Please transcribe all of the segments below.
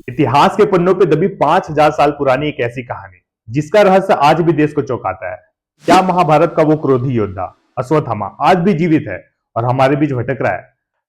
इतिहास के पन्नों पे दबी 5000 साल पुरानी एक ऐसी कहानी जिसका रहस्य आज भी देश को चौंकाता है। क्या महाभारत का वो क्रोधी योद्धा अश्वत्थामा आज भी जीवित है और हमारे बीच भटक रहा है?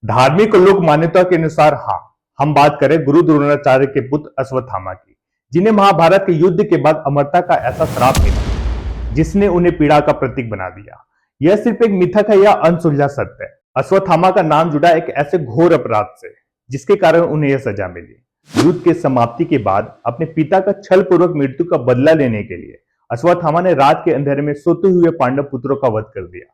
धार्मिक और लोक मान्यता के अनुसार हाँ, हम बात करें गुरु द्रोणाचार्य के पुत्र अश्वत्थामा की, जिन्हें महाभारत के युद्ध के बाद अमरता का ऐसा श्राप मिला जिसने उन्हें पीड़ा का प्रतीक बना दिया। यह सिर्फ एक मिथक है या अनसुलझा सत्य है। अश्वत्थामा का नाम जुड़ा एक ऐसे घोर अपराध से जिसके कारण उन्हें यह सजा मिली। युद्ध के समाप्ति के बाद अपने पिता का छल पूर्वक मृत्यु का बदला लेने के लिए अश्वत्थामा ने रात के अंधेरे में सोते हुए पांडव पुत्रों का वध कर दिया।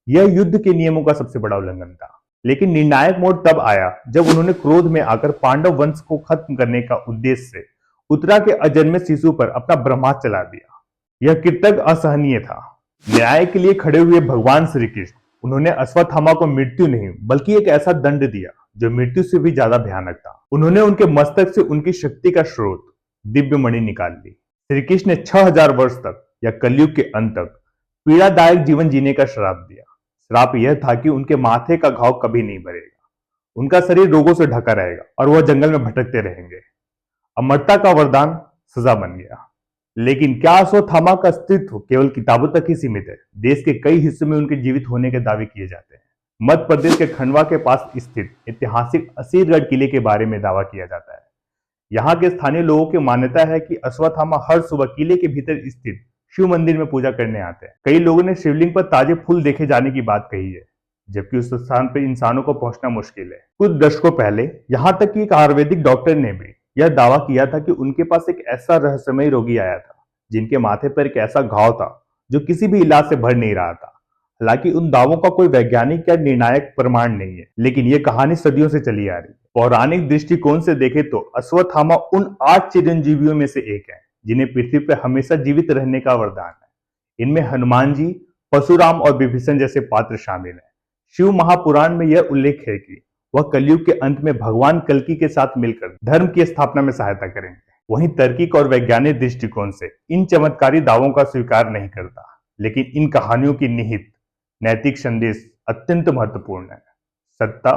यह युद्ध के नियमों का सबसे बड़ा उल्लंघन था, लेकिन निर्णायक मोड़ तब आया जब उन्होंने क्रोध में आकर पांडव वंश को खत्म करने का उद्देश्य से उत्तरा के अजन्मे शिशु पर अपना ब्रह्मास्त्र चला दिया। यह कृतज्ञ असहनीय था। न्याय के लिए खड़े हुए भगवान श्री कृष्ण, उन्होंने अश्वत्थामा को मृत्यु नहीं बल्कि एक ऐसा दंड दिया जो मृत्यु से भी ज्यादा भयानक था। उन्होंने उनके मस्तक से उनकी शक्ति का स्रोत दिव्य मणि निकाल ली। श्री कृष्ण ने 6000 वर्ष तक या कलयुग के अंत तक पीड़ादायक जीवन जीने का श्राप दिया। श्राप यह था कि उनके माथे का घाव कभी नहीं भरेगा, उनका शरीर रोगों से ढका रहेगा और वह जंगल में भटकते रहेंगे। अमरता का वरदान सजा बन गया। लेकिन क्या अश्वत्थामा का अस्तित्व केवल किताबों तक ही सीमित है? देश के कई हिस्सों में उनके जीवित होने के दावे किए जाते हैं। मध्य प्रदेश के खंडवा के पास स्थित ऐतिहासिक असीरगढ़ किले के बारे में दावा किया जाता है। यहाँ के स्थानीय लोगों की मान्यता है कि अश्वत्थामा हर सुबह किले के भीतर स्थित शिव मंदिर में पूजा करने आते हैं। कई लोगों ने शिवलिंग पर ताजे फूल देखे जाने की बात कही है, जबकि उस स्थान पर इंसानों को पहुंचना मुश्किल है। कुछ दशकों पहले यहाँ तक कि एक आयुर्वेदिक डॉक्टर ने भी यह दावा किया था कि उनके पास एक ऐसा रहस्यमय रोगी आया था जिनके माथे पर एक ऐसा घाव था जो किसी भी इलाज से भर नहीं रहा था। हालांकि उन दावों का कोई वैज्ञानिक या निर्णायक प्रमाण नहीं है, लेकिन ये कहानी सदियों से चली आ रही है। पौराणिक दृष्टिकोण से देखें तो अश्वत्थामा उन 8 चिरंजीवियों में से एक है जिन्हें पृथ्वी पर हमेशा जीवित रहने का वरदान है। इनमें हनुमान जी, परशुराम और विभीषण जैसे पात्र शामिल हैं। शिव महापुराण में यह उल्लेख है कि वह कलयुग के अंत में भगवान कल्कि के साथ मिलकर धर्म की स्थापना में सहायता करेंगे। वहीं तार्किक और वैज्ञानिक दृष्टिकोण से इन चमत्कारी दावों का स्वीकार नहीं करता, लेकिन इन कहानियों की निहित नैतिक संदेश अत्यंत महत्वपूर्ण है। सत्ता,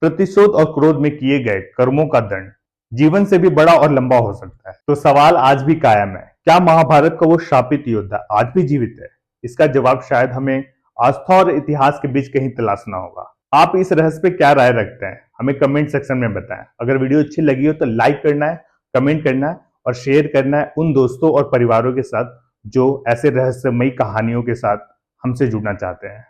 प्रतिशोध और क्रोध में किए गए कर्मों का दंड जीवन से भी बड़ा और लंबा हो सकता है। तो सवाल आज भी कायम है, क्या महाभारत का वो शापित योद्धा आज भी जीवित है? इसका जवाब शायद हमें आस्था और इतिहास के बीच कहीं तलाशना होगा। आप इस रहस्य पे क्या राय रखते हैं? हमें कमेंट सेक्शन में बताएं। अगर वीडियो अच्छी लगी हो तो लाइक करना है, कमेंट करना है और शेयर करना है उन दोस्तों और परिवारों के साथ जो ऐसे रहस्यमयी कहानियों के साथ हमसे जुड़ना चाहते हैं।